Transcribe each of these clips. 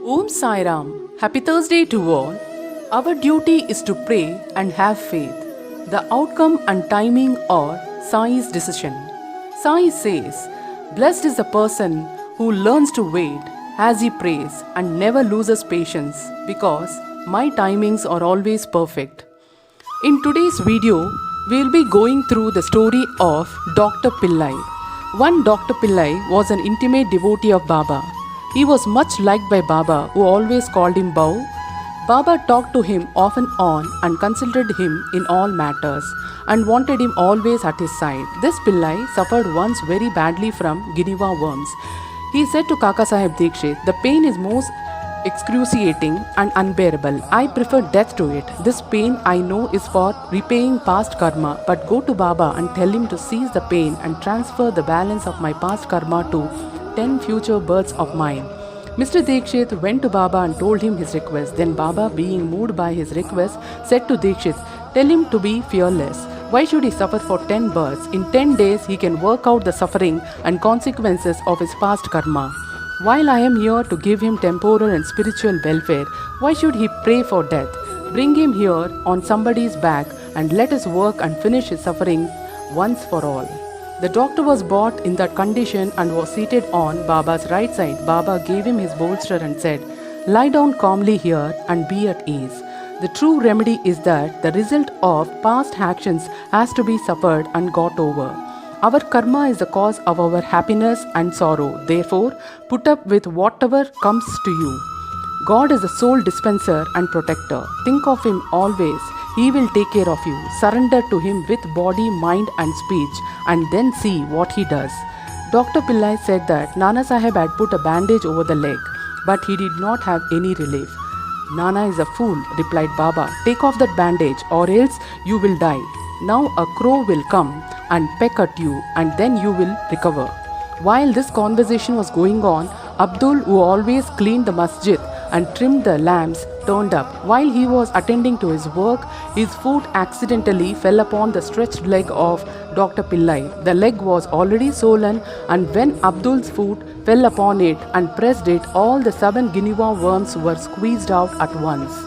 Om Sai Ram. Happy Thursday to all. Our duty is to pray and have faith. The outcome and timing are Sai's decision. Sai says, "Blessed is the person who learns to wait as he prays and never loses patience because my timings are always perfect." In today's video, we'll be going through the story of Dr. Pillai. One Dr. Pillai was an intimate devotee of Baba. He was much liked by Baba, who always called him Bau. Baba talked to him off and on and consulted him in all matters and wanted him always at his side. This Pillai suffered once very badly from Guinea worms. He said to Kaka Sahib Dikshit, "The pain is most excruciating and unbearable. I prefer death to it. This pain I know is for repaying past karma, but go to Baba and tell him to cease the pain and transfer the balance of my past karma to 10 future births of mine." Mr. Dikshit went to Baba and told him his request. Then Baba, being moved by his request, said to Dikshit, "Tell him to be fearless. Why should he suffer for 10 births? In 10 days he can work out the suffering and consequences of his past karma. While I am here to give him temporal and spiritual welfare, why should he pray for death? Bring him here on somebody's back and let us work and finish his suffering once for all." The doctor was brought in that condition and was seated on Baba's right side. Baba gave him his bolster and said, "Lie down calmly here and be at ease. The true remedy is that the result of past actions has to be suffered and got over. Our karma is the cause of our happiness and sorrow. Therefore, put up with whatever comes to you. God is the sole dispenser and protector. Think of Him always. He will take care of you. Surrender to Him with body, mind and speech and then see what He does." Dr. Pillai said that Nana Sahib had put a bandage over the leg, but he did not have any relief. "Nana is a fool," replied Baba. "Take off that bandage or else you will die. Now a crow will come and peck at you and then you will recover." While this conversation was going on, Abdul, who always cleaned the masjid and trimmed the lamps, turned up. While he was attending to his work, his foot accidentally fell upon the stretched leg of Dr. Pillai. The leg was already swollen, and when Abdul's foot fell upon it and pressed it, all the 7 Guinea worms were squeezed out at once.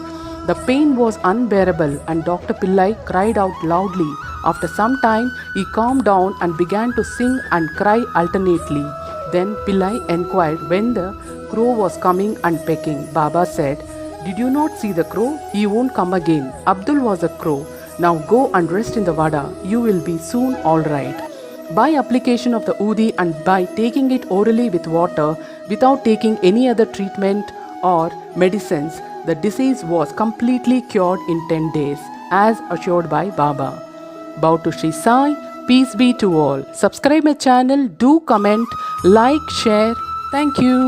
The pain was unbearable and Dr. Pillai cried out loudly. After some time, he calmed down and began to sing and cry alternately. Then Pillai enquired when the crow was coming and pecking. Baba said, "Did you not see the crow? He won't come again. Abdul was a crow. Now go and rest in the vada. You will be soon all right." By application of the Udi and by taking it orally with water without taking any other treatment or medicines, the disease was completely cured in 10 days, as assured by Baba. Bow to Shri Sai. Peace be to all. Subscribe my channel. Do comment, like, share. Thank you.